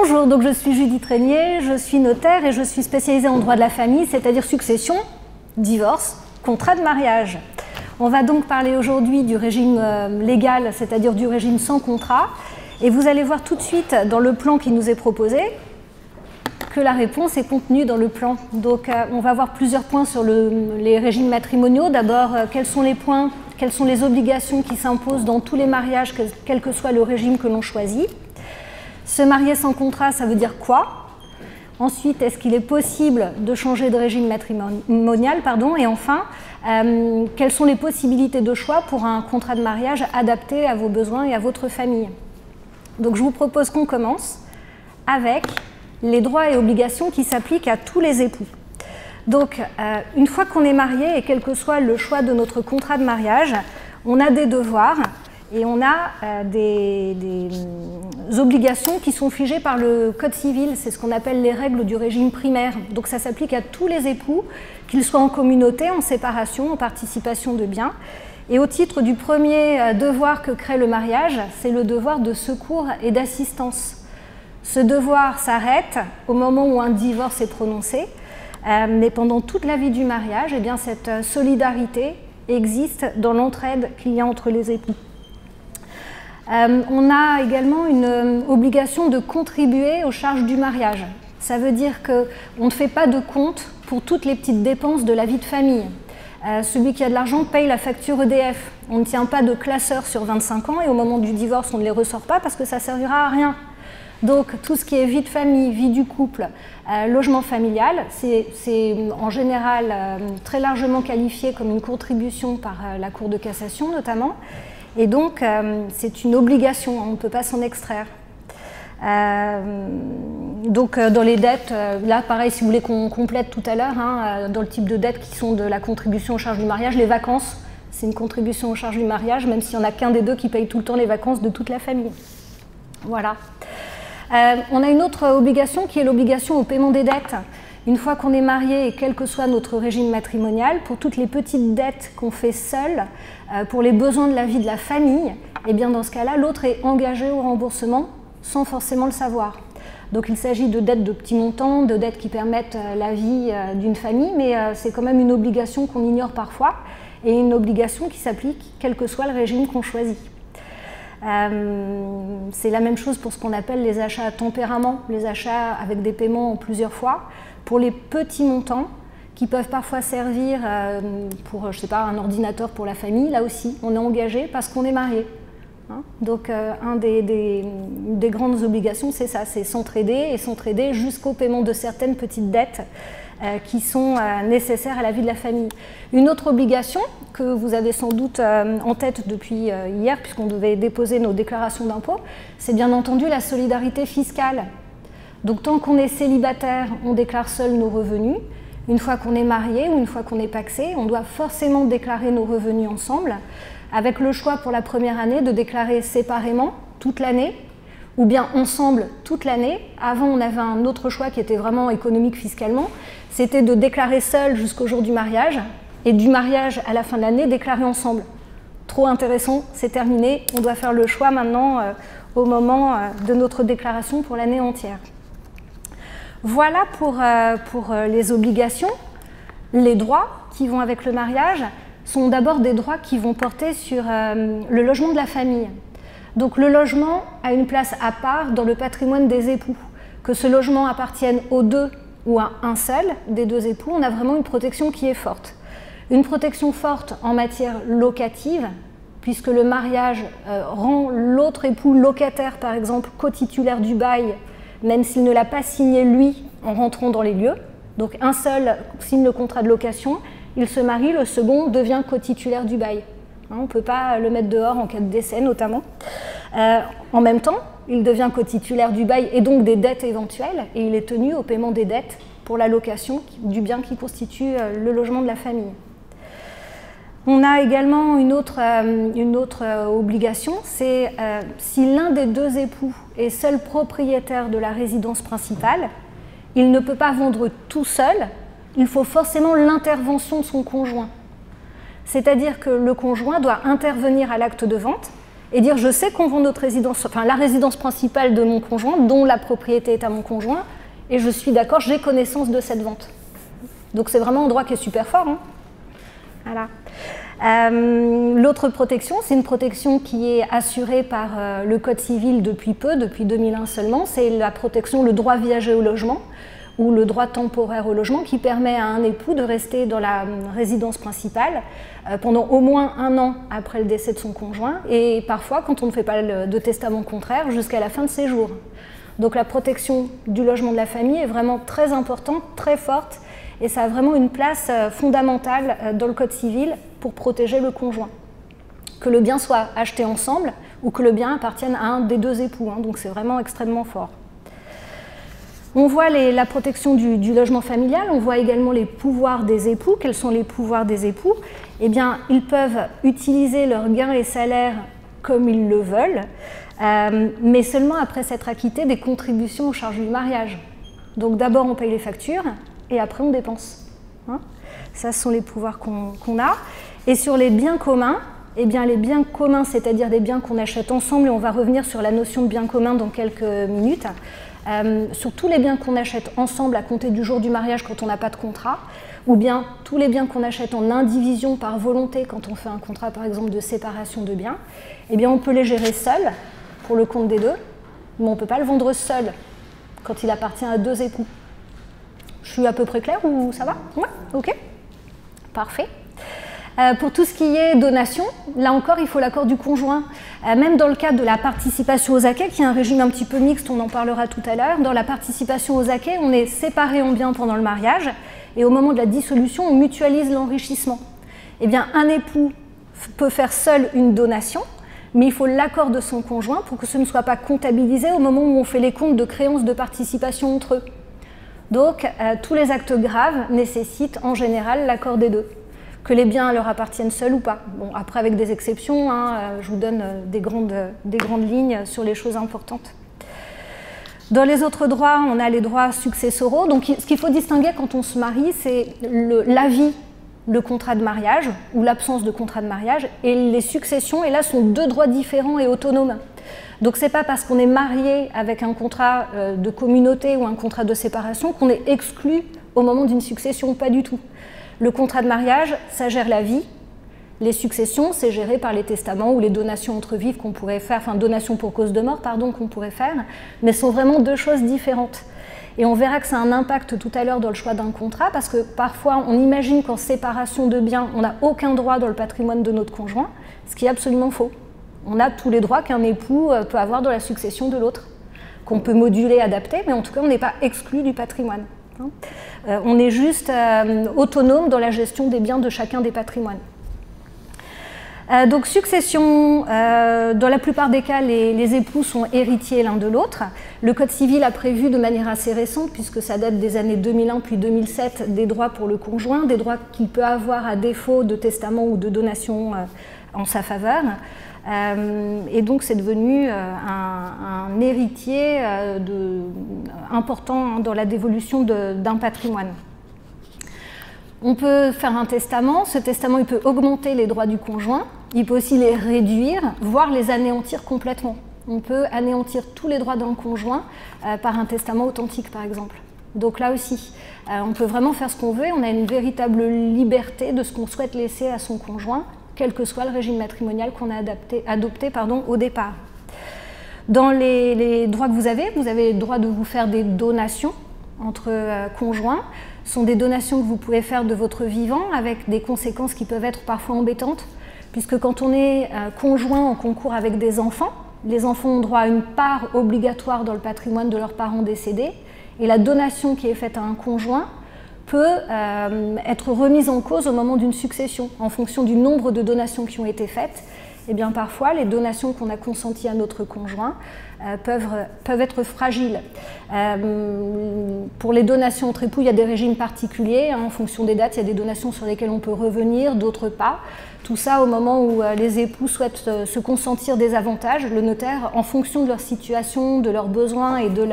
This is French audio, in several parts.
Bonjour, donc je suis Judith Régnier, je suis notaire et je suis spécialisée en droit de la famille, c'est-à-dire succession, divorce, contrat de mariage. On va donc parler aujourd'hui du régime légal, c'est-à-dire du régime sans contrat, et vous allez voir tout de suite dans le plan qui nous est proposé que la réponse est contenue dans le plan. Donc on va voir plusieurs points sur les régimes matrimoniaux. D'abord, quels sont les points, quelles sont les obligations qui s'imposent dans tous les mariages, quel que soit le régime que l'on choisit. Se marier sans contrat, ça veut dire quoi? Ensuite, est-ce qu'il est possible de changer de régime matrimonial, et enfin, quelles sont les possibilités de choix pour un contrat de mariage adapté à vos besoins et à votre famille? Donc je vous propose qu'on commence avec les droits et obligations qui s'appliquent à tous les époux. Donc, une fois qu'on est marié, et quel que soit le choix de notre contrat de mariage, on a des devoirs et on a des obligations qui sont figées par le Code civil. C'est ce qu'on appelle les règles du régime primaire. Donc ça s'applique à tous les époux, qu'ils soient en communauté, en séparation, en participation de biens. Et au titre du premier devoir que crée le mariage, c'est le devoir de secours et d'assistance. Ce devoir s'arrête au moment où un divorce est prononcé, mais pendant toute la vie du mariage, eh bien, cette solidarité existe dans l'entraide qu'il y a entre les époux. On a également une obligation de contribuer aux charges du mariage. Ça veut dire qu'on ne fait pas de compte pour toutes les petites dépenses de la vie de famille. Celui qui a de l'argent paye la facture EDF. On ne tient pas de classeur sur 25 ans et au moment du divorce, on ne les ressort pas parce que ça ne servira à rien. Donc tout ce qui est vie de famille, vie du couple, logement familial, c'est en général très largement qualifié comme une contribution par la Cour de cassation notamment. Et donc c'est une obligation, on ne peut pas s'en extraire. Donc dans les dettes, là pareil si vous voulez qu'on complète tout à l'heure, dans le type de dettes qui sont de la contribution aux charges du mariage, les vacances, c'est une contribution aux charges du mariage, même s'il n'y en a qu'un des deux qui paye tout le temps les vacances de toute la famille. Voilà. On a une autre obligation qui est l'obligation au paiement des dettes. Une fois qu'on est marié et quel que soit notre régime matrimonial, pour toutes les petites dettes qu'on fait seul, pour les besoins de la vie de la famille, et bien dans ce cas-là, l'autre est engagé au remboursement sans forcément le savoir. Donc il s'agit de dettes de petits montants, de dettes qui permettent la vie d'une famille, mais c'est quand même une obligation qu'on ignore parfois et une obligation qui s'applique quel que soit le régime qu'on choisit. C'est la même chose pour ce qu'on appelle les achats à tempérament, les achats avec des paiements en plusieurs fois, pour les petits montants qui peuvent parfois servir pour, je sais pas, un ordinateur pour la famille. Là aussi, on est engagé parce qu'on est marié. Donc, une des grandes obligations, c'est ça, c'est s'entraider et s'entraider jusqu'au paiement de certaines petites dettes qui sont nécessaires à la vie de la famille. Une autre obligation que vous avez sans doute en tête depuis hier, puisqu'on devait déposer nos déclarations d'impôts, c'est bien entendu la solidarité fiscale. Donc tant qu'on est célibataire, on déclare seul nos revenus. Une fois qu'on est marié ou une fois qu'on est pacsé, on doit forcément déclarer nos revenus ensemble, avec le choix pour la première année de déclarer séparément toute l'année, ou bien ensemble toute l'année. Avant, on avait un autre choix qui était vraiment économique fiscalement, c'était de déclarer seul jusqu'au jour du mariage, et du mariage à la fin de l'année, déclarer ensemble. Trop intéressant, c'est terminé, on doit faire le choix maintenant au moment de notre déclaration pour l'année entière. Voilà pour les obligations. Les droits qui vont avec le mariage sont d'abord des droits qui vont porter sur le logement de la famille. Donc le logement a une place à part dans le patrimoine des époux. Que ce logement appartienne aux deux ou à un seul des deux époux, on a vraiment une protection qui est forte. Une protection forte en matière locative, puisque le mariage rend l'autre époux locataire, par exemple, co-titulaire du bail, même s'il ne l'a pas signé lui en rentrant dans les lieux. Donc un seul signe le contrat de location, il se marie, le second devient co-titulaire du bail. On ne peut pas le mettre dehors en cas de décès notamment. En même temps, il devient co-titulaire du bail et donc des dettes éventuelles, et il est tenu au paiement des dettes pour la location du bien qui constitue le logement de la famille. On a également une autre obligation, c'est si l'un des deux époux est seul propriétaire de la résidence principale, il ne peut pas vendre tout seul, il faut forcément l'intervention de son conjoint. C'est-à-dire que le conjoint doit intervenir à l'acte de vente et dire je sais qu'on vend notre résidence, enfin la résidence principale de mon conjoint, dont la propriété est à mon conjoint, et je suis d'accord, j'ai connaissance de cette vente. Donc c'est vraiment un droit qui est super fort. Hein. Voilà. L'autre protection, c'est une protection qui est assurée par le Code civil depuis peu, depuis 2001 seulement, c'est la protection, le droit viager au logement, ou le droit temporaire au logement, qui permet à un époux de rester dans la résidence principale pendant au moins 1 an après le décès de son conjoint, et parfois, quand on ne fait pas de testament contraire, jusqu'à la fin de ses jours. Donc la protection du logement de la famille est vraiment très importante, très forte, et ça a vraiment une place fondamentale dans le Code civil pour protéger le conjoint. Que le bien soit acheté ensemble ou que le bien appartienne à un des 2 époux, hein, donc c'est vraiment extrêmement fort. On voit la protection du logement familial, on voit également les pouvoirs des époux. Quels sont les pouvoirs des époux? Eh bien, ils peuvent utiliser leurs gains et salaires comme ils le veulent, mais seulement après s'être acquittés des contributions aux charges du mariage. Donc d'abord on paye les factures, et après on dépense. Hein, ça, ce sont les pouvoirs qu'on a. Et sur les biens communs, eh bien les biens communs, c'est-à-dire des biens qu'on achète ensemble, et on va revenir sur la notion de bien commun dans quelques minutes, sur tous les biens qu'on achète ensemble à compter du jour du mariage quand on n'a pas de contrat, ou bien tous les biens qu'on achète en indivision par volonté quand on fait un contrat par exemple de séparation de biens, eh bien on peut les gérer seul pour le compte des 2, mais on ne peut pas le vendre seul quand il appartient à 2 époux. Je suis à peu près claire ou ça va? Ouais, ok, parfait. Pour tout ce qui est donation, là encore, il faut l'accord du conjoint. Même dans le cadre de la participation aux acquets, qui est un régime un petit peu mixte, on en parlera tout à l'heure, dans la participation aux acquets, on est séparés en biens pendant le mariage, et au moment de la dissolution, on mutualise l'enrichissement. Eh bien, un époux peut faire seul une donation, mais il faut l'accord de son conjoint pour que ce ne soit pas comptabilisé au moment où on fait les comptes de créances de participation entre eux. Donc, tous les actes graves nécessitent en général l'accord des 2, que les biens leur appartiennent seuls ou pas. Bon, après, avec des exceptions, hein, je vous donne des grandes lignes sur les choses importantes. Dans les autres droits, on a les droits successoraux. Donc, ce qu'il faut distinguer quand on se marie, c'est l'avis, le contrat de mariage, ou l'absence de contrat de mariage, et les successions, et là, sont 2 droits différents et autonomes. Donc ce n'est pas parce qu'on est marié avec un contrat de communauté ou un contrat de séparation qu'on est exclu au moment d'une succession, pas du tout. Le contrat de mariage, ça gère la vie. Les successions, c'est géré par les testaments ou les donations entre vifs qu'on pourrait faire, enfin donations pour cause de mort, pardon, qu'on pourrait faire, mais ce sont vraiment 2 choses différentes. Et on verra que ça a un impact tout à l'heure dans le choix d'un contrat, parce que parfois on imagine qu'en séparation de biens, on n'a aucun droit dans le patrimoine de notre conjoint, ce qui est absolument faux. On a tous les droits qu'un époux peut avoir dans la succession de l'autre, qu'on peut moduler, adapter, mais en tout cas on n'est pas exclu du patrimoine. On est juste autonome dans la gestion des biens de chacun des patrimoines. Donc succession, dans la plupart des cas, les époux sont héritiers l'un de l'autre. Le Code civil a prévu de manière assez récente, puisque ça date des années 2001 puis 2007, des droits pour le conjoint, des droits qu'il peut avoir à défaut de testament ou de donation en sa faveur. Et donc c'est devenu un héritier important dans la dévolution d'un patrimoine. On peut faire un testament, ce testament il peut augmenter les droits du conjoint, il peut aussi les réduire, voire les anéantir complètement. On peut anéantir tous les droits d'un conjoint par un testament authentique par exemple. Donc là aussi, on peut vraiment faire ce qu'on veut, on a une véritable liberté de ce qu'on souhaite laisser à son conjoint, quel que soit le régime matrimonial qu'on a adopté au départ. Dans les droits que vous avez le droit de vous faire des donations entre conjoints. Ce sont des donations que vous pouvez faire de votre vivant avec des conséquences qui peuvent être parfois embêtantes, puisque quand on est conjoint en concours avec des enfants, les enfants ont droit à une part obligatoire dans le patrimoine de leurs parents décédés, et la donation qui est faite à un conjoint peut être remise en cause au moment d'une succession, en fonction du nombre de donations qui ont été faites. Et bien parfois, les donations qu'on a consenties à notre conjoint peuvent être fragiles. Pour les donations entre époux, il y a des régimes particuliers. En fonction des dates, il y a des donations sur lesquelles on peut revenir, d'autres pas. Tout ça au moment où les époux souhaitent se consentir des avantages. Le notaire, en fonction de leur situation, de leurs besoins et de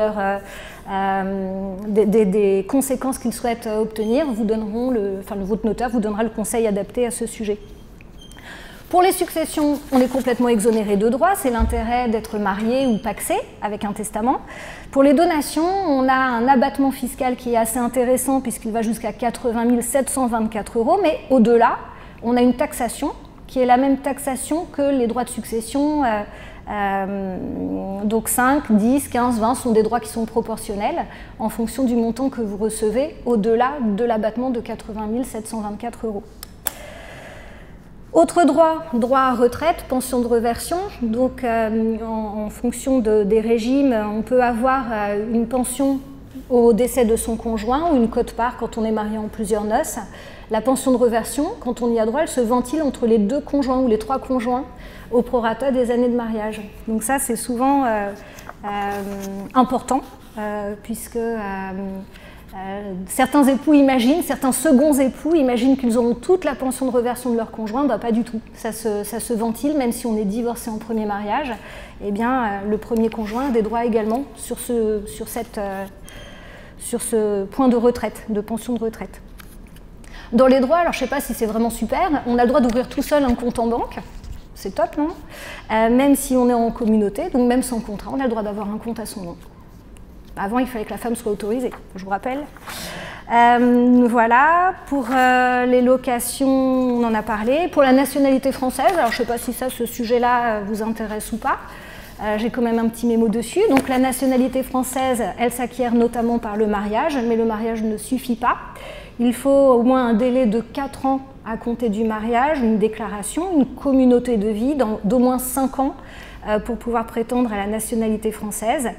des conséquences qu'ils souhaitent obtenir, votre notaire vous donnera le conseil adapté à ce sujet. Pour les successions, on est complètement exonéré de droits, c'est l'intérêt d'être marié ou pacsé avec un testament. Pour les donations, on a un abattement fiscal qui est assez intéressant puisqu'il va jusqu'à 80 724 €, mais au-delà, on a une taxation qui est la même taxation que les droits de succession, donc 5, 10, 15, 20 sont des droits qui sont proportionnels en fonction du montant que vous recevez au-delà de l'abattement de 80 724 €. Autre droit, droit à retraite, pension de réversion. Donc en fonction des régimes, on peut avoir une pension au décès de son conjoint ou une quote-part quand on est marié en plusieurs noces. La pension de réversion, quand on y a droit, elle se ventile entre les 2 conjoints ou les 3 conjoints au prorata des années de mariage. Donc ça, c'est souvent important puisque certains époux imaginent, certains seconds époux imaginent qu'ils auront toute la pension de réversion de leur conjoint. Bah, pas du tout. Ça se ventile, même si on est divorcé en premier mariage. Eh bien, le premier conjoint a des droits également sur ce point de retraite, de pension de retraite. Dans les droits, alors je ne sais pas si c'est vraiment super, on a le droit d'ouvrir tout seul un compte en banque. C'est top, non? Même si on est en communauté, donc même sans contrat, on a le droit d'avoir un compte à son nom. Avant, il fallait que la femme soit autorisée, je vous rappelle. Voilà, pour les locations, on en a parlé. Pour la nationalité française, alors je ne sais pas si ce sujet-là vous intéresse ou pas. J'ai quand même un petit mémo dessus. Donc la nationalité française, elle s'acquiert notamment par le mariage, mais le mariage ne suffit pas. Il faut au moins un délai de 4 ans à compter du mariage, une déclaration, une communauté de vie d'au moins 5 ans pour pouvoir prétendre à la nationalité française.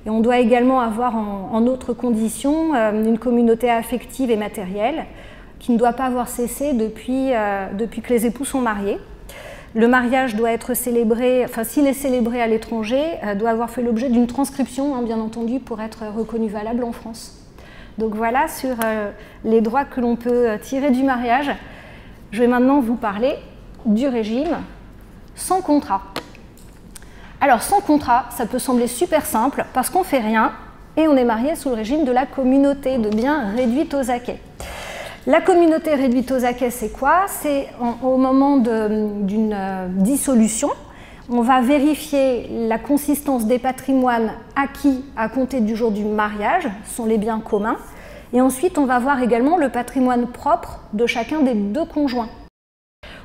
Et on doit également avoir en autres conditions une communauté affective et matérielle qui ne doit pas avoir cessé depuis que les époux sont mariés. Le mariage doit être célébré, enfin s'il est célébré à l'étranger, doit avoir fait l'objet d'une transcription, bien entendu, pour être reconnu valable en France. Donc voilà sur les droits que l'on peut tirer du mariage. Je vais maintenant vous parler du régime sans contrat. Alors sans contrat, ça peut sembler super simple parce qu'on ne fait rien et on est marié sous le régime de la communauté de biens réduite aux acquêts. La communauté réduite aux acquêts, c'est quoi? C'est au moment d'une dissolution, on va vérifier la consistance des patrimoines acquis à compter du jour du mariage, ce sont les biens communs, et ensuite on va voir également le patrimoine propre de chacun des 2 conjoints.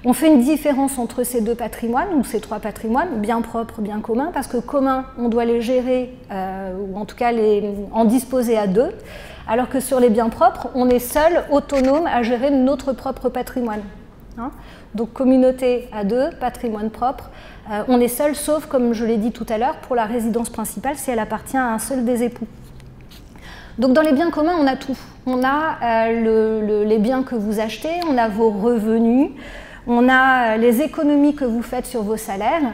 On fait une différence entre ces 2 patrimoines, ou ces 3 patrimoines, biens propres, biens communs, parce que communs, on doit les gérer, ou en tout cas en disposer à 2, alors que sur les biens propres, on est seul, autonome, à gérer notre propre patrimoine. Donc communauté à 2, patrimoine propre, on est seul, sauf, comme je l'ai dit tout à l'heure, pour la résidence principale, si elle appartient à un seul des époux. Donc dans les biens communs, on a tout. On a les biens que vous achetez, on a vos revenus, on a les économies que vous faites sur vos salaires,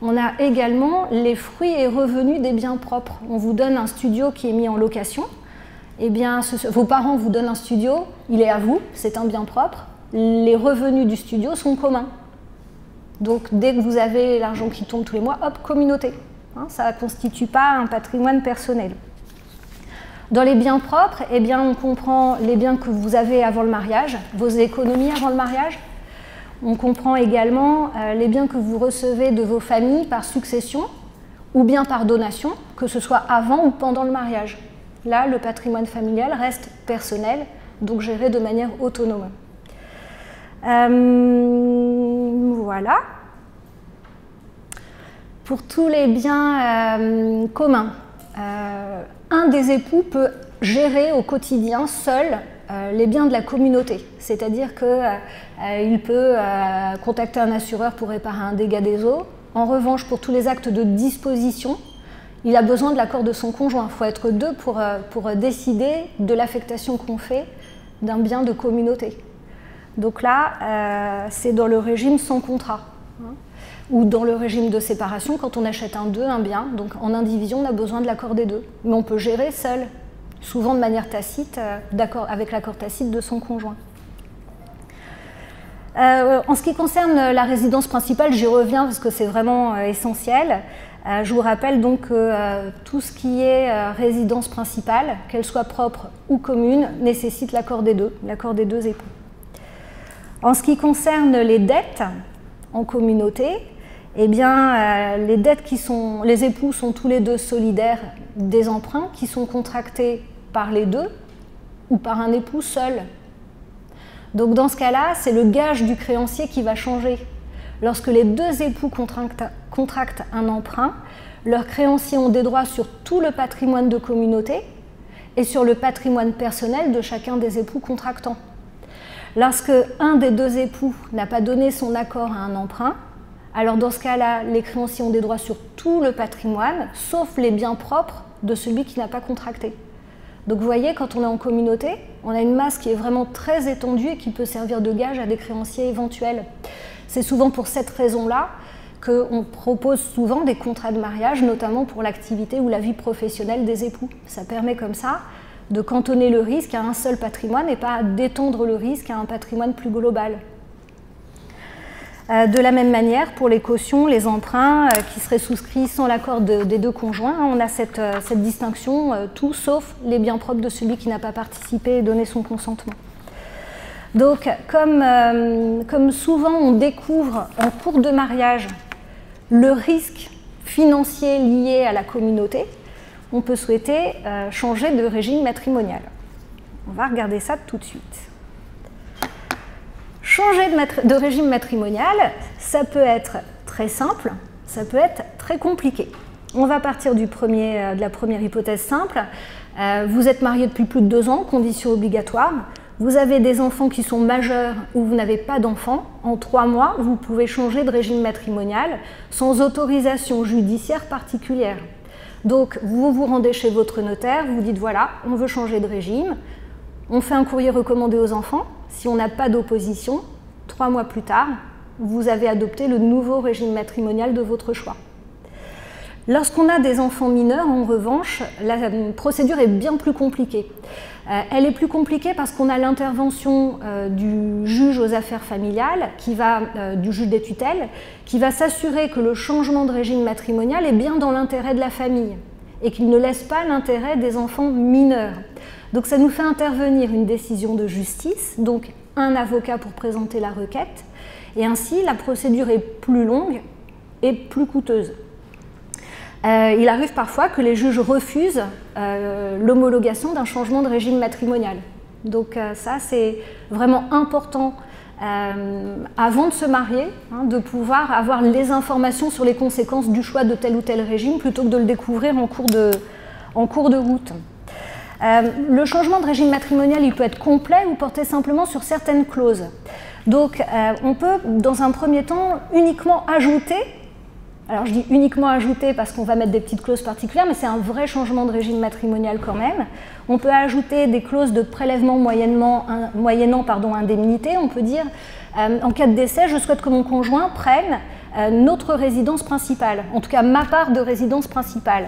on a également les fruits et revenus des biens propres. On vous donne un studio qui est mis en location, eh bien, vos parents vous donnent un studio, il est à vous, c'est un bien propre, les revenus du studio sont communs. Donc dès que vous avez l'argent qui tombe tous les mois, hop, communauté. Ça ne constitue pas un patrimoine personnel. Dans les biens propres, eh bien, on comprend les biens que vous avez avant le mariage, vos économies avant le mariage. On comprend également les biens que vous recevez de vos familles par succession ou bien par donation, que ce soit avant ou pendant le mariage. Là, le patrimoine familial reste personnel, donc géré de manière autonome. Voilà. Pour tous les biens communs, un des époux peut gérer au quotidien seul les biens de la communauté, c'est-à-dire qu'il peut contacter un assureur pour réparer un dégât des eaux. En revanche, pour tous les actes de disposition, il a besoin de l'accord de son conjoint. Il faut être 2 pour décider de l'affectation qu'on fait d'un bien de communauté. Donc là, c'est dans le régime sans contrat, ou dans le régime de séparation, quand on achète un bien. Donc en indivision, on a besoin de l'accord des 2. Mais on peut gérer seul, souvent de manière tacite, avec l'accord tacite de son conjoint. En ce qui concerne la résidence principale, j'y reviens parce que c'est vraiment essentiel. Je vous rappelle donc que tout ce qui est résidence principale, qu'elle soit propre ou commune, nécessite l'accord des 2 époux. En ce qui concerne les dettes, en communauté, eh bien, les époux sont tous les deux solidaires des emprunts qui sont contractés par les deux ou par un époux seul. Donc dans ce cas-là, c'est le gage du créancier qui va changer. Lorsque les deux époux contractent un emprunt, leurs créanciers ont des droits sur tout le patrimoine de communauté et sur le patrimoine personnel de chacun des époux contractants. Lorsque un des deux époux n'a pas donné son accord à un emprunt, alors dans ce cas-là, les créanciers ont des droits sur tout le patrimoine, sauf les biens propres de celui qui n'a pas contracté. Donc vous voyez, quand on est en communauté, on a une masse qui est vraiment très étendue et qui peut servir de gage à des créanciers éventuels. C'est souvent pour cette raison-là qu'on propose souvent des contrats de mariage, notamment pour l'activité ou la vie professionnelle des époux. Ça permet comme ça de cantonner le risque à un seul patrimoine et pas d'étendre le risque à un patrimoine plus global. De la même manière, pour les cautions, les emprunts qui seraient souscrits sans l'accord des deux conjoints, on a cette distinction, tout sauf les biens propres de celui qui n'a pas participé et donné son consentement. Donc, comme souvent on découvre en cours de mariage le risque financier lié à la communauté, on peut souhaiter changer de régime matrimonial. On va regarder ça tout de suite. Changer de régime matrimonial, ça peut être très simple, ça peut être très compliqué. On va partir de la première hypothèse simple. Vous êtes marié depuis plus de 2 ans, condition obligatoire. Vous avez des enfants qui sont majeurs ou vous n'avez pas d'enfants. En 3 mois, vous pouvez changer de régime matrimonial sans autorisation judiciaire particulière. Donc, vous vous rendez chez votre notaire, vous dites voilà, on veut changer de régime. On fait un courrier recommandé aux enfants. Si on n'a pas d'opposition, 3 mois plus tard, vous avez adopté le nouveau régime matrimonial de votre choix. Lorsqu'on a des enfants mineurs, en revanche, la procédure est bien plus compliquée. Elle est plus compliquée parce qu'on a l'intervention du juge aux affaires familiales, du juge des tutelles, qui va s'assurer que le changement de régime matrimonial est bien dans l'intérêt de la famille et qu'il ne laisse pas l'intérêt des enfants mineurs. Donc ça nous fait intervenir une décision de justice, donc un avocat pour présenter la requête, et ainsi la procédure est plus longue et plus coûteuse. Il arrive parfois que les juges refusent l'homologation d'un changement de régime matrimonial. Donc ça, c'est vraiment important avant de se marier, de pouvoir avoir les informations sur les conséquences du choix de tel ou tel régime plutôt que de le découvrir en cours de route. Le changement de régime matrimonial, il peut être complet ou porter simplement sur certaines clauses. Donc on peut, dans un premier temps, uniquement ajouter. Alors je dis uniquement ajouter parce qu'on va mettre des petites clauses particulières, mais c'est un vrai changement de régime matrimonial quand même. On peut ajouter des clauses de prélèvement moyennant indemnité. On peut dire, en cas de décès, je souhaite que mon conjoint prenne notre résidence principale, en tout cas ma part de résidence principale.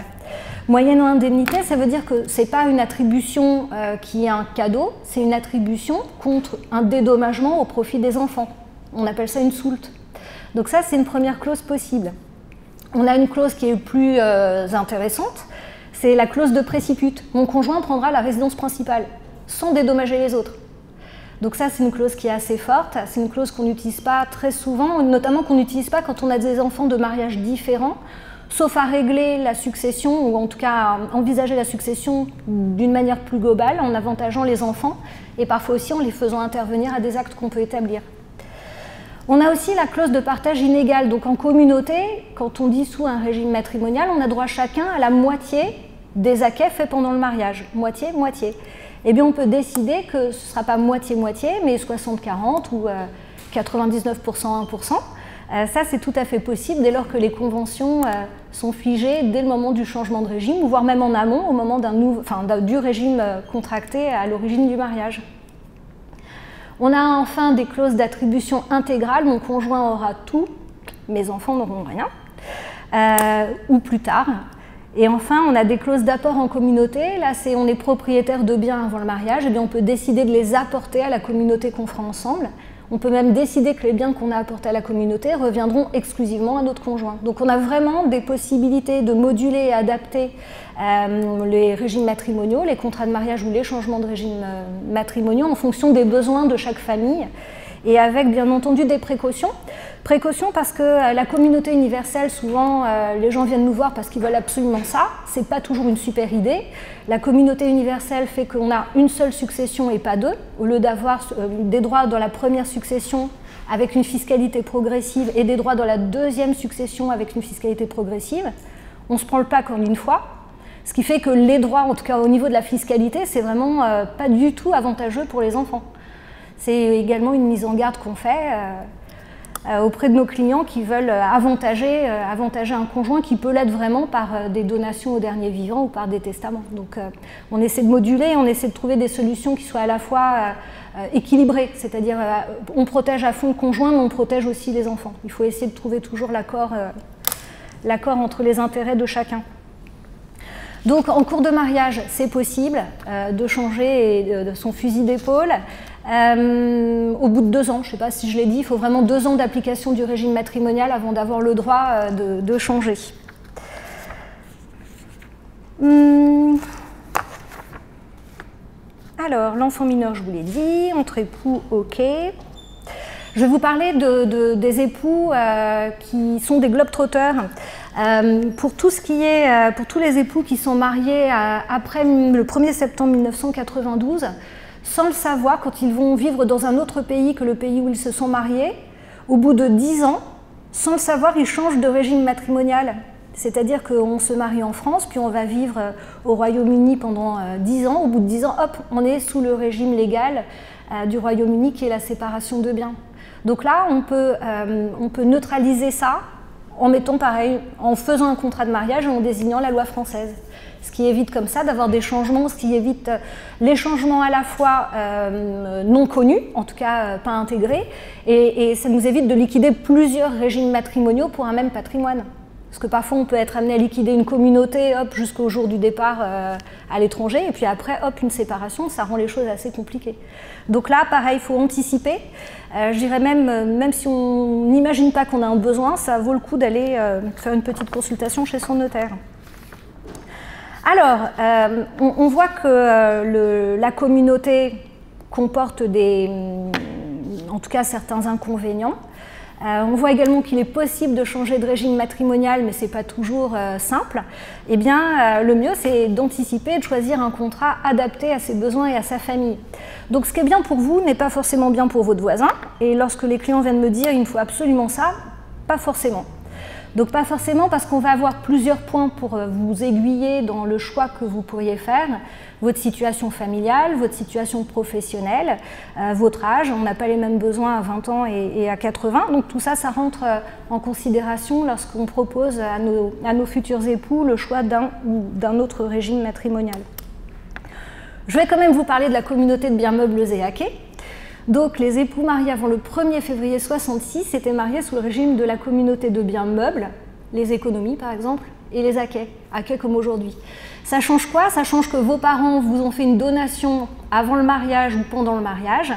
Moyennant indemnité, ça veut dire que ce n'est pas une attribution qui est un cadeau, c'est une attribution contre un dédommagement au profit des enfants. On appelle ça une soulte. Donc ça, c'est une première clause possible. On a une clause qui est plus intéressante, c'est la clause de préciput. Mon conjoint prendra la résidence principale, sans dédommager les autres. Donc ça, c'est une clause qui est assez forte, c'est une clause qu'on n'utilise pas très souvent, notamment qu'on n'utilise pas quand on a des enfants de mariage différents, sauf à régler la succession, ou en tout cas à envisager la succession d'une manière plus globale, en avantageant les enfants, et parfois aussi en les faisant intervenir à des actes qu'on peut établir. On a aussi la clause de partage inégal. Donc en communauté, quand on dissout un régime matrimonial, on a droit chacun à la moitié des acquêts faits pendant le mariage. Moitié, moitié. Eh bien on peut décider que ce ne sera pas moitié-moitié, mais 60-40 ou 99% 1%. Ça c'est tout à fait possible dès lors que les conventions sont figées dès le moment du changement de régime, voire même en amont, au moment du régime contracté à l'origine du mariage. On a enfin des clauses d'attribution intégrale, mon conjoint aura tout, mes enfants n'auront rien, ou plus tard. Et enfin, on a des clauses d'apport en communauté, là on est propriétaire de biens avant le mariage, et bien on peut décider de les apporter à la communauté qu'on fera ensemble. On peut même décider que les biens qu'on a apportés à la communauté reviendront exclusivement à notre conjoint. Donc on a vraiment des possibilités de moduler et adapter les régimes matrimoniaux, les contrats de mariage ou les changements de régime matrimoniaux en fonction des besoins de chaque famille et avec bien entendu des précautions, Précaution parce que la communauté universelle, souvent, les gens viennent nous voir parce qu'ils veulent absolument ça. Ce n'est pas toujours une super idée. La communauté universelle fait qu'on a une seule succession et pas deux. Au lieu d'avoir des droits dans la première succession avec une fiscalité progressive et des droits dans la deuxième succession avec une fiscalité progressive, on se prend le pack en une fois. Ce qui fait que les droits, en tout cas au niveau de la fiscalité, c'est vraiment pas du tout avantageux pour les enfants. C'est également une mise en garde qu'on fait auprès de nos clients qui veulent avantager un conjoint qui peut l'être vraiment par des donations au dernier vivant ou par des testaments. Donc on essaie de moduler, on essaie de trouver des solutions qui soient à la fois équilibrées, c'est-à-dire on protège à fond le conjoint, mais on protège aussi les enfants. Il faut essayer de trouver toujours l'accord entre les intérêts de chacun. Donc en cours de mariage, c'est possible de changer de son fusil d'épaule. Au bout de 2 ans, je ne sais pas si je l'ai dit, il faut vraiment 2 ans d'application du régime matrimonial avant d'avoir le droit de changer. Alors, l'enfant mineur, je vous l'ai dit, entre époux, ok. Je vais vous parler des époux qui sont des globetrotters. Pour tous les époux qui sont mariés après le 1er septembre 1992, sans le savoir, quand ils vont vivre dans un autre pays que le pays où ils se sont mariés, au bout de 10 ans, sans le savoir, ils changent de régime matrimonial. C'est-à-dire qu'on se marie en France, puis on va vivre au Royaume-Uni pendant 10 ans. Au bout de 10 ans, hop, on est sous le régime légal du Royaume-Uni qui est la séparation de biens. Donc là, on peut neutraliser ça en mettant pareil, en faisant un contrat de mariage et en désignant la loi française. Ce qui évite comme ça d'avoir des changements, ce qui évite les changements à la fois non connus, en tout cas pas intégrés, et ça nous évite de liquider plusieurs régimes matrimoniaux pour un même patrimoine. Parce que parfois on peut être amené à liquider une communauté jusqu'au jour du départ à l'étranger, et puis après, hop, une séparation, ça rend les choses assez compliquées. Donc là, pareil, il faut anticiper. Je dirais même si on n'imagine pas qu'on a un besoin, ça vaut le coup d'aller faire une petite consultation chez son notaire. Alors, on voit que la communauté comporte en tout cas certains inconvénients. On voit également qu'il est possible de changer de régime matrimonial, mais ce n'est pas toujours simple. Eh bien, le mieux, c'est d'anticiper et de choisir un contrat adapté à ses besoins et à sa famille. Donc, ce qui est bien pour vous n'est pas forcément bien pour votre voisin. Et lorsque les clients viennent me dire « il me faut absolument ça », pas forcément. Donc pas forcément parce qu'on va avoir plusieurs points pour vous aiguiller dans le choix que vous pourriez faire, votre situation familiale, votre situation professionnelle, votre âge, on n'a pas les mêmes besoins à 20 ans et à 80, donc tout ça, ça rentre en considération lorsqu'on propose à nos futurs époux le choix d'un ou d'un autre régime matrimonial. Je vais quand même vous parler de la communauté de biens meubles et acquets. Donc les époux mariés avant le 1er février 1966 étaient mariés sous le régime de la communauté de biens meubles, les économies par exemple, et les acquets comme aujourd'hui. Ça change quoi? Ça change que vos parents vous ont fait une donation avant le mariage ou pendant le mariage.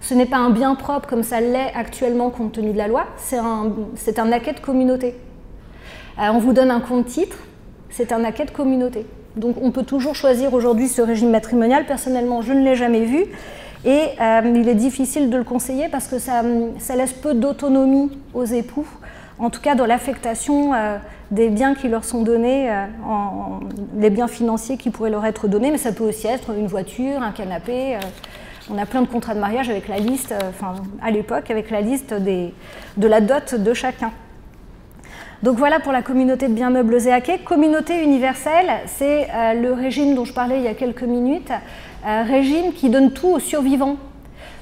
Ce n'est pas un bien propre comme ça l'est actuellement compte tenu de la loi, c'est un acquet de communauté. On vous donne un compte-titre, c'est un acquet de communauté. Donc on peut toujours choisir aujourd'hui ce régime matrimonial. Personnellement, je ne l'ai jamais vu. Et il est difficile de le conseiller parce que ça laisse peu d'autonomie aux époux, en tout cas dans l'affectation des biens qui leur sont donnés, les biens financiers qui pourraient leur être donnés, mais ça peut aussi être une voiture, un canapé. On a plein de contrats de mariage avec la liste, à l'époque, avec la liste de la dot de chacun. Donc voilà pour la communauté de biens meubles et acquets. Communauté universelle, c'est le régime dont je parlais il y a quelques minutes, régime qui donne tout aux survivants.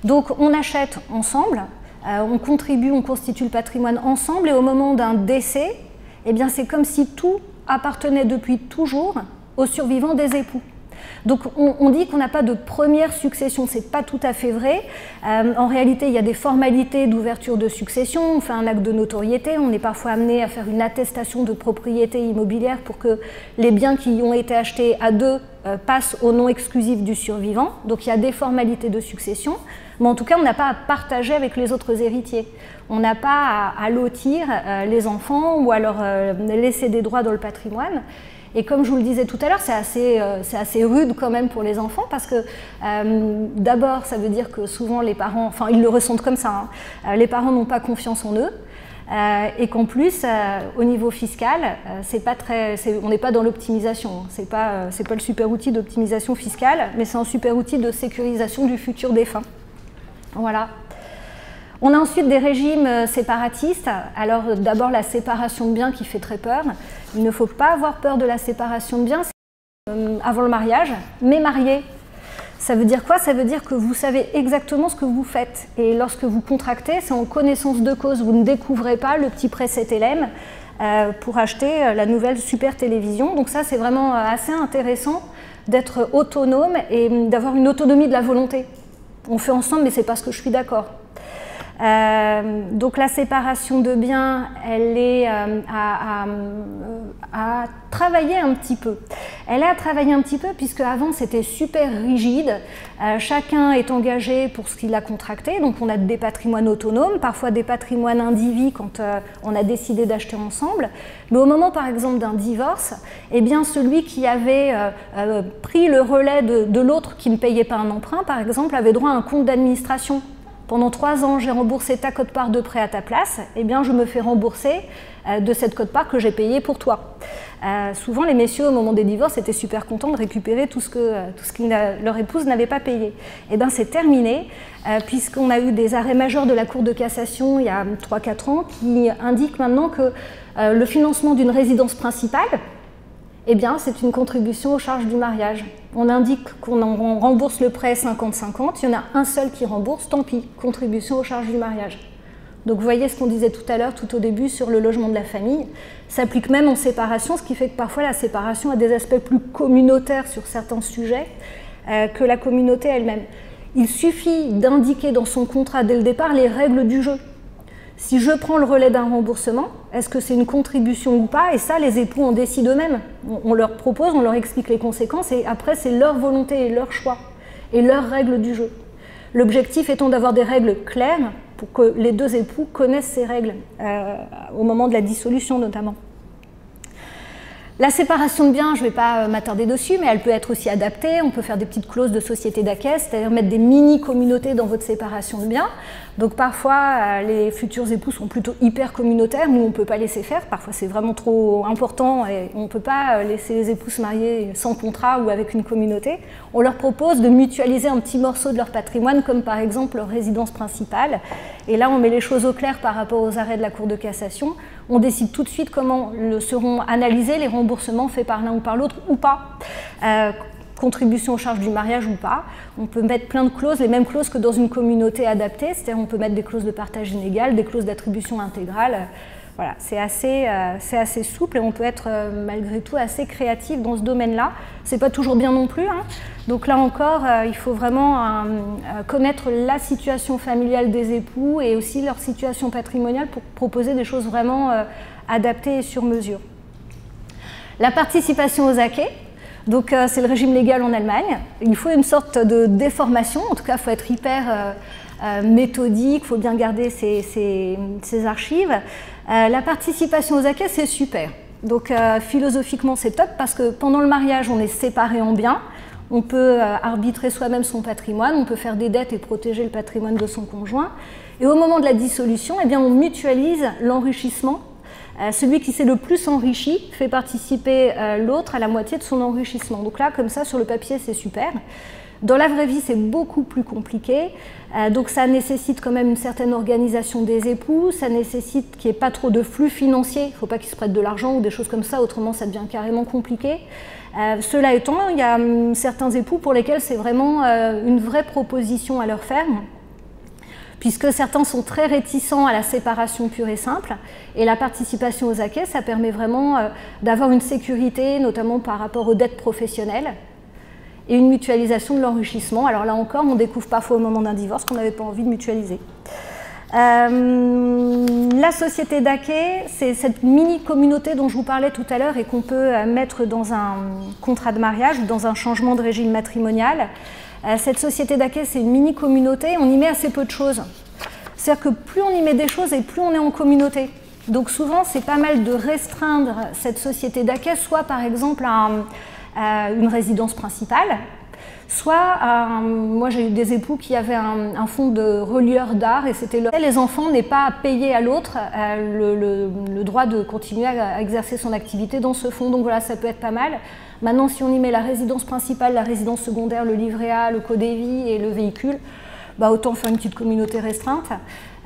Donc on achète ensemble, on contribue, on constitue le patrimoine ensemble, et au moment d'un décès, eh bien c'est comme si tout appartenait depuis toujours aux survivants des époux. Donc on dit qu'on n'a pas de première succession, c'est pas tout à fait vrai. En réalité, il y a des formalités d'ouverture de succession, on fait un acte de notoriété, on est parfois amené à faire une attestation de propriété immobilière pour que les biens qui ont été achetés à deux passent au nom exclusif du survivant. Donc il y a des formalités de succession, mais en tout cas on n'a pas à partager avec les autres héritiers. On n'a pas à lotir les enfants ou à leur laisser des droits dans le patrimoine. Et comme je vous le disais tout à l'heure, c'est assez rude quand même pour les enfants parce que d'abord, ça veut dire que souvent les parents, enfin ils le ressentent comme ça, hein, les parents n'ont pas confiance en eux. et qu'en plus, au niveau fiscal, on n'est pas dans l'optimisation. C'est pas le super outil d'optimisation fiscale, mais c'est un super outil de sécurisation du futur défunt. Voilà. On a ensuite des régimes séparatistes. Alors d'abord la séparation de biens qui fait très peur. Il ne faut pas avoir peur de la séparation de biens avant le mariage, mais marié. Ça veut dire quoi? Ça veut dire que vous savez exactement ce que vous faites. Et lorsque vous contractez, c'est en connaissance de cause. Vous ne découvrez pas le petit prêt 7LM pour acheter la nouvelle super télévision. Donc ça, c'est vraiment assez intéressant d'être autonome et d'avoir une autonomie de la volonté. On fait ensemble, mais ce n'est pas ce que je suis d'accord. Donc la séparation de biens, elle est à travailler un petit peu. Elle est à travailler un petit peu puisque avant c'était super rigide. Chacun est engagé pour ce qu'il a contracté. Donc on a des patrimoines autonomes, parfois des patrimoines indivis quand on a décidé d'acheter ensemble. Mais au moment par exemple d'un divorce, eh bien celui qui avait pris le relais de l'autre qui ne payait pas un emprunt, par exemple, avait droit à un compte d'administration. Pendant 3 ans, j'ai remboursé ta quote-part de prêt à ta place, eh bien je me fais rembourser de cette quote-part que j'ai payée pour toi. Souvent, les messieurs, au moment des divorces, étaient super contents de récupérer tout ce que leur épouse n'avait pas payé. Eh bien, c'est terminé, puisqu'on a eu des arrêts majeurs de la Cour de cassation il y a 3-4 ans qui indiquent maintenant que le financement d'une résidence principale, eh bien, c'est une contribution aux charges du mariage. On indique qu'on rembourse le prêt 50-50, il y en a un seul qui rembourse, tant pis, contribution aux charges du mariage. Donc vous voyez ce qu'on disait tout à l'heure, tout au début, sur le logement de la famille, s'applique même en séparation, ce qui fait que parfois la séparation a des aspects plus communautaires sur certains sujets que la communauté elle-même. Il suffit d'indiquer dans son contrat dès le départ les règles du jeu. Si je prends le relais d'un remboursement, est-ce que c'est une contribution ou pas? Et ça, les époux en décident eux-mêmes. On leur propose, on leur explique les conséquences et après, c'est leur volonté et leur choix et leurs règles du jeu. L'objectif étant d'avoir des règles claires pour que les deux époux connaissent ces règles au moment de la dissolution notamment. La séparation de biens, je ne vais pas m'attarder dessus, mais elle peut être aussi adaptée. On peut faire des petites clauses de société d'acquêt, c'est-à-dire mettre des mini-communautés dans votre séparation de biens. Donc parfois, les futurs époux sont plutôt hyper communautaires, nous on ne peut pas laisser faire. Parfois c'est vraiment trop important et on ne peut pas laisser les époux se marier sans contrat ou avec une communauté. On leur propose de mutualiser un petit morceau de leur patrimoine, comme par exemple leur résidence principale. Et là, on met les choses au clair par rapport aux arrêts de la Cour de cassation. On décide tout de suite comment seront analysés les remboursements faits par l'un ou par l'autre ou pas. Contribution aux charges du mariage ou pas. On peut mettre plein de clauses, les mêmes clauses que dans une communauté adaptée, c'est-à-dire on peut mettre des clauses de partage inégal, des clauses d'attribution intégrale. Voilà, c'est assez souple et on peut être malgré tout assez créatif dans ce domaine-là. C'est pas toujours bien non plus, hein. Donc là encore, il faut vraiment connaître la situation familiale des époux et aussi leur situation patrimoniale pour proposer des choses vraiment adaptées et sur mesure. La participation aux acquêts. Donc c'est le régime légal en Allemagne. Il faut une sorte de déformation, en tout cas il faut être hyper méthodique, il faut bien garder ses archives. La participation aux acquêts, c'est super. Donc philosophiquement c'est top parce que pendant le mariage on est séparés en biens, on peut arbitrer soi-même son patrimoine, on peut faire des dettes et protéger le patrimoine de son conjoint. Et au moment de la dissolution, eh bien, on mutualise l'enrichissement. Celui qui s'est le plus enrichi fait participer l'autre à la moitié de son enrichissement. Donc là, comme ça, sur le papier, c'est super. Dans la vraie vie, c'est beaucoup plus compliqué. Donc ça nécessite quand même une certaine organisation des époux, ça nécessite qu'il n'y ait pas trop de flux financiers, il ne faut pas qu'ils se prêtent de l'argent ou des choses comme ça, autrement ça devient carrément compliqué. Cela étant, il y a certains époux pour lesquels c'est vraiment une vraie proposition à leur faire, puisque certains sont très réticents à la séparation pure et simple, et la participation aux acquêts, ça permet vraiment d'avoir une sécurité, notamment par rapport aux dettes professionnelles, et une mutualisation de l'enrichissement. Alors là encore, on découvre parfois au moment d'un divorce qu'on n'avait pas envie de mutualiser. La société d'acquêt, c'est cette mini-communauté dont je vous parlais tout à l'heure et qu'on peut mettre dans un contrat de mariage ou dans un changement de régime matrimonial. Cette société d'acquêt, c'est une mini-communauté, on y met assez peu de choses. C'est-à-dire que plus on y met des choses et plus on est en communauté. Donc souvent, c'est pas mal de restreindre cette société d'acquêt, soit par exemple à une résidence principale, Soit, moi j'ai eu des époux qui avaient un fonds de relieur d'art et c'était les enfants n'aient pas à payer à l'autre le droit de continuer à exercer son activité dans ce fonds. Donc voilà, ça peut être pas mal. Maintenant, si on y met la résidence principale, la résidence secondaire, le livret A, le codévi et le véhicule, bah autant faire une petite communauté restreinte.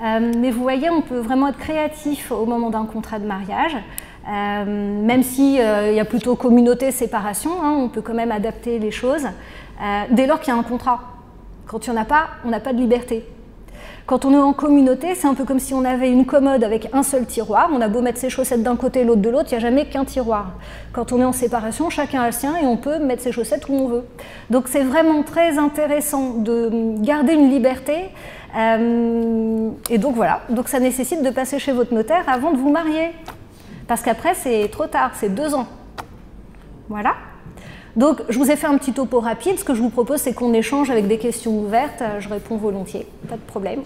Mais vous voyez, on peut vraiment être créatif au moment d'un contrat de mariage. Même s'il y a plutôt communauté, séparation, hein, on peut quand même adapter les choses dès lors qu'il y a un contrat. Quand il n'y en a pas, on n'a pas de liberté. Quand on est en communauté, c'est un peu comme si on avait une commode avec un seul tiroir. On a beau mettre ses chaussettes d'un côté et l'autre de l'autre, il n'y a jamais qu'un tiroir. Quand on est en séparation, chacun a le sien et on peut mettre ses chaussettes où on veut. Donc c'est vraiment très intéressant de garder une liberté. Et donc voilà, donc ça nécessite de passer chez votre notaire avant de vous marier. Parce qu'après, c'est trop tard, c'est 2 ans. Voilà. Donc, je vous ai fait un petit topo rapide. Ce que je vous propose, c'est qu'on échange avec des questions ouvertes. Je réponds volontiers, pas de problème.